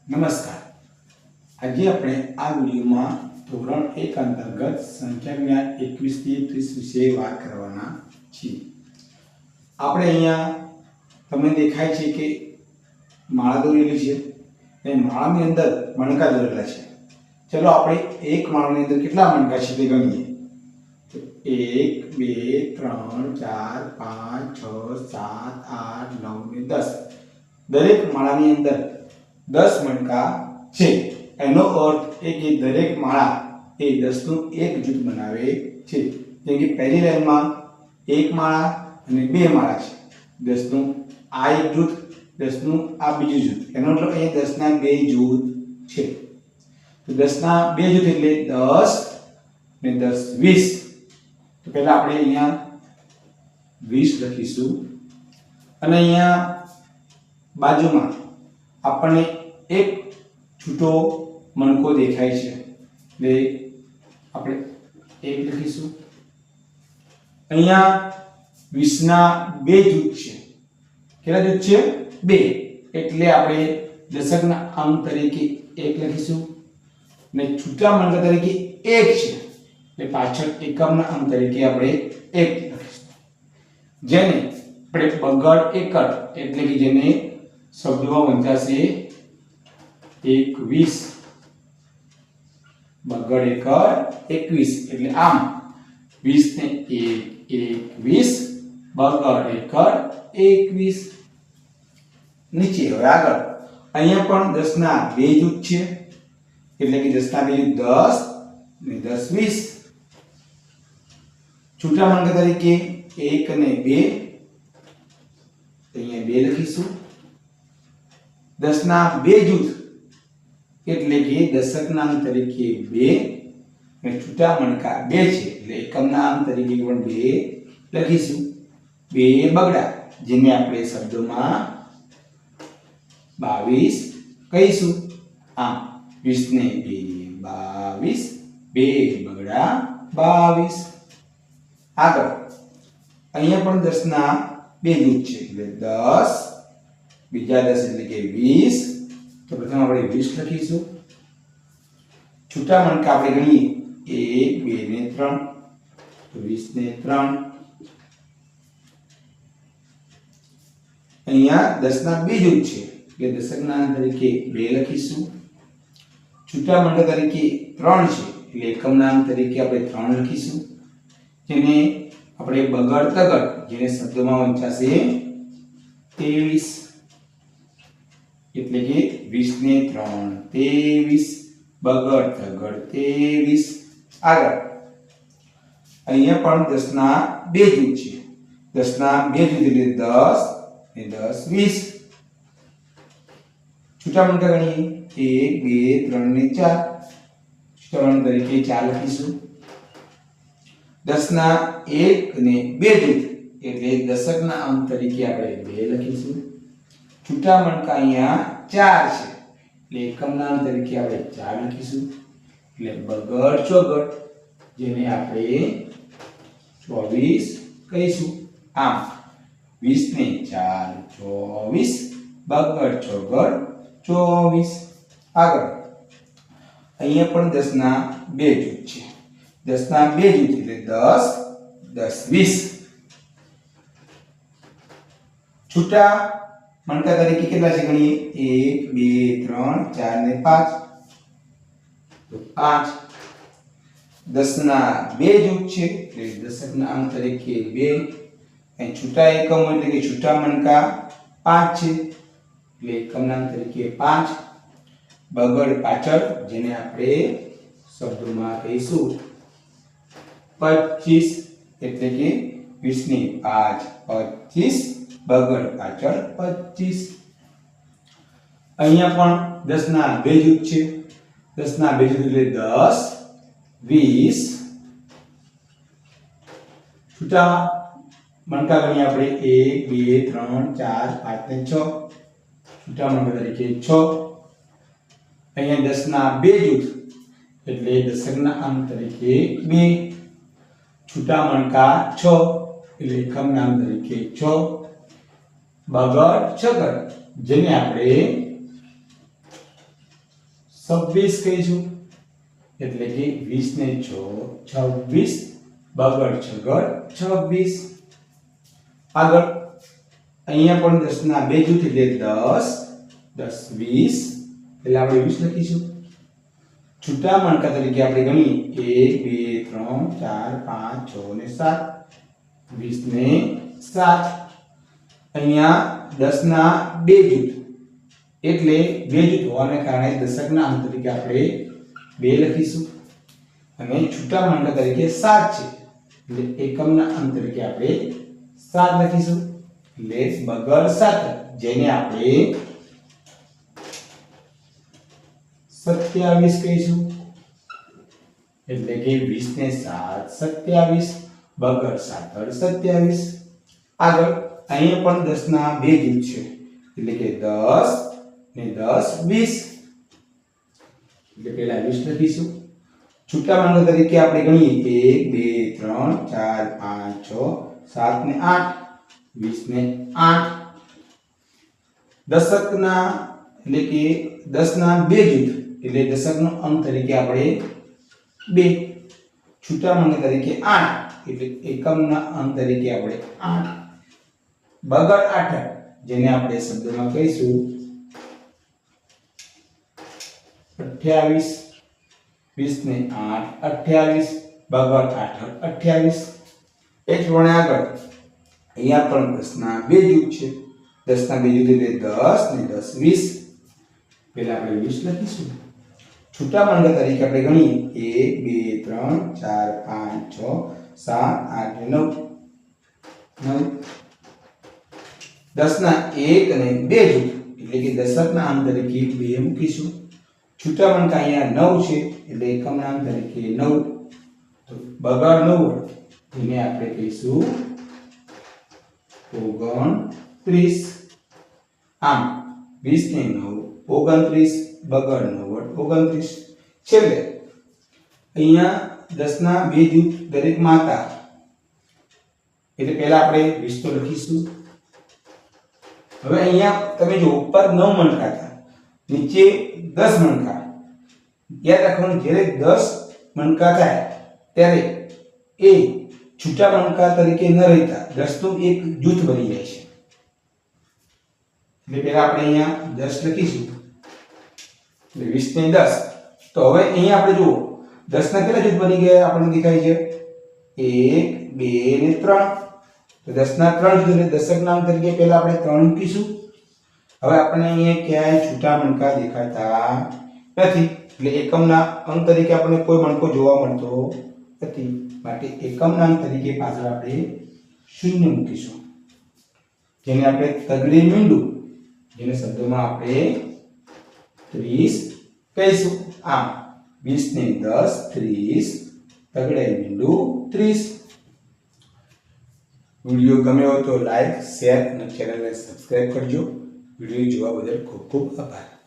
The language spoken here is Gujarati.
નમસ્કાર. આજે આપણે આ વિડીયોમાં ધોરણ 1 અંતર્ગત સંખ્યા જ્ઞાન 21 થી 30 વિશે વાત કરવાના છીએ. આપણે અહીંયા તમને દેખાય છે કે માળા દોરેલી છે અને માળાની અંદર મણકા દોરેલા છે. ચલો આપણે એક માળાની અંદર કેટલા મણકા છે તે ગણીએ. 1 2 3 4 5 6 7 8 9 ને 10. દરેક માળાની અંદર 10 મણકા છે. એનો અર્થ એ કે દરેક માળા એ 10 નું એક જૂથ બનાવે છે. જેમ કે પહેલી લાઈનમાં એક માળા અને બે માળા છે. 10 નું આ એક જૂથ, 10 નું આ બીજું જૂથ. એનો મતલબ અહીં 10 ના બે જૂથ છે. તો 10 ના બે જૂથ એટલે 10 ને 10 20. તો પહેલા આપણે અહીંયા 20 લખીશું અને અહીંયા બાજુમાં આપણને એક છૂટો મણકો દેખાય છે એટલે આપણે 1 લખીશું. અહીંયા 20 ના બે જૂથ છે. કેટલા જૂથ છે? બે. એટલે આપણે દશકના અંક તરીકે 1 લખીશું અને છૂટા મણકા તરીકે 1 છે એટલે પાછળ એકમના અંક તરીકે આપણે 1 લખીશું. જેને આપણે બગડ એકડ એટલે કે જેને શબ્દોમાં વંચાશે 21. બગડ એકડ 21 એટલે આમ 20 ને 1 21 બગડ એકડ 21. નીચે હવે આગળ અહીંયા પણ 10 ના બે જૂથ છે એટલે કે 10 ના બે જૂથ 10 ને 10 20. છૂટા મણકા તરીકે 1 અને 2 અહીંયા 2 લખીશું. 10 ના બે જૂથ એટલે કે દશકના અંક તરીકે 2 અને છૂટા મણકા 2 છે એટલે એકમના અંક તરીકે પણ 2 લખીશું. 2 બગડા જેને આપણે શબ્દોમાં 22 કહીશું. આમ 20 ને 2 22 2 બગડા 22. આગળ અહીંયા પણ 10 ના બે જૂથ છે એટલે 10 બીજા 10 એટલે કે 20. તો પ્રથમ આપણે 20 લખીશું. છૂટા મણકા આપણે ગણીએ 1 2 ને 3 તો 20 ને 3. અહીંયા 10 ના બે જૂથ છે એટલે દશકના અંક તરીકે 2 લખીશું. છૂટા મણકા તરીકે 3 છે એટલે એકમના અંક તરીકે આપણે 3 લખીશું. જેને આપણે બગડ તગડ જેને શબ્દોમાં વંચાશે 23 એટલે કે 20 ને 3 23 બગડ તગડ 23. આગળ અહીંયા પણ 10 ના બે જૂથ છે. 10 ના બે જૂથ એટલે 10 ને 10 20. છૂટા મણકા ગણીએ 1 2 3 ને 4. છૂટા મણકા તરીકે 4 લખીશું. 10 ના 1 ને 2 જૂથ એટલે દશકના અંક તરીકે આપણે 2 લખીશું. છૂટા મણકા અહીંયા 4 છે એટલે એકમના અંક તરીકે આપણે 4 લખીશું. એટલે બગડ ચોગડ જેને આપણે 24 કહીશું. આમ 20 ને 4 24 બગડ ચોગડ 24. આગળ અહીંયા પણ 10 ના બે જૂથ છે. 10 ના બે જૂથ એટલે 10 10 20. છૂટા મણકા તરીકે કેટલા છે ગણીએ 1 2 3 4 ને 5 તો 5. 10 ના બે જૂથ છે એટલે દશકના અંક તરીકે 2. અને છૂટા એકમ એટલે કે છૂટા મણકા 5 છે એટલે એકમના અંક તરીકે 5. બગડ પાછળ જેને આપણે શબ્દોમાં કહીશું 25 એટલે કે 20 ની 5 25 બગડ પાછળ 25. અહીંયા પણ 10 ના બે જૂથ છે. 10 ના બે જૂથ એટલે 10 20. છૂટા મણકા ગણીએ આપણે 1 2 3 4 5 ને 6. છૂટા મણકા તરીકે 6. અહીંયા 10 ના બે જૂથ એટલે દશકના અંક તરીકે 2. છૂટા મણકા 6 એટલે એકમના અંક તરીકે 6. બગડ છગડ જેને આપણે 26 કહીશું એટલે કે 20 ને 26 બગડ છગડ 26. આગળ અહીંયા પણ 10 ના બે જૂથ એટલે 10 10 20 એટલે આપણે 20 લખીશું. છૂટા મણકા તરીકે આપણે ગણીએ 1 2 3 4 5 6 ને 7 20 ને 7. અહીંયા 10 ના બે જૂથ એટલે બે જૂથ હોવાને કારણે દશકના અંક તરીકે આપણે 2 લખીશું અને છૂટા મણકા તરીકે 7 છે એટલે એકમના અંક તરીકે આપણે 7 લખીશું એટલે બગડ 7 જેને આપણે 27 કહીશું એટલે કે 20 ને 7 27 બગડ 7 27. આગળ અહીંયા પણ 10 ના બે જૂથ છે એટલે કે 10 ને 10 20 એટલે પહેલા 20 લખીશું. છૂટા મણકા તરીકે આપણે ગણીએ 1 2 3 4 5 6 7 ને 8 20 ને 8. દશકના એટલે કે 10 ના બે જૂથ એટલે દશકનો અંક તરીકે આપણે 2. છૂટા મણકા તરીકે 8 એટલે એકમના અંક તરીકે આપણે 8. બગડ 8 જેને આપણે શબ્દમાં કહીશું 28 20 ને 8 28 બગડ 8 28. એ જ પ્રમાણે આગળ અહીંયા પણ 10 ના બે જૂથ છે. 10 ના બે જૂથ એટલે 10 ને 10 20 પહેલા આપણે 20 લખીશું. છૂટા મણકા તરીકે આપણે ગણીએ 1 2 3 4 5 6 7 8 9 9. 10 ના એક અને બે જૂથ એટલે કે દશકના અંક તરીકે 2 મૂકીશું. છૂટા મણકા અહીંયા 9 છે એટલે એકમના અંક તરીકે 9 તો બગડ 9 એને આપણે કહીશું 29. આમ 20 ને 9 29 બગડ 9 29. છેલ્લે અહીંયા 10 ના બે જૂથ દરેક માતા એટલે પહેલા આપણે 20 તો લખીશું. હવે અહીંયા તમે જો ઉપર 9 મણકા હતા નીચે 10 મણકા. યાદ રાખવાનું જ્યારે 10 મણકા થાય ત્યારે એ છૂટા મણકા તરીકે ન રહેતા 10 નું એક જૂથ બની જાય છે. એટલે પહેલા આપણે અહીંયા 10 લખીશું એટલે 20 ને 10. તો હવે અહીંયા આપણે જુઓ 10 ના કેટલા જૂથ બની ગયા આપણને દેખાય છે 1 2 ને 3. તો 10 ના 3 જૂથ એટલે દશકના અંક તરીકે પહેલા આપણે 3 મૂકીશું. હવે આપણને અહીંયા ક્યાંય છૂટા મણકા દેખાતા નથી એટલે એકમના અંક તરીકે આપણને કોઈ મણકો જોવા મળતો નથી. માટે એકમના અંક તરીકે પાછળ આપણે 0 મૂકીશું જેને આપણે તગડે મીંડું જેને શબ્દોમાં આપણે 30 કહીશું. આમ 20 ને 10 30 તગડે મીંડું 30. વિડિયો ગમ્યો હોય તો લાઈક શેર અને ચેનલને સબસ્ક્રાઇબ કરજો. વિડિયો જોવા બદલ ખૂબ ખૂબ આભાર.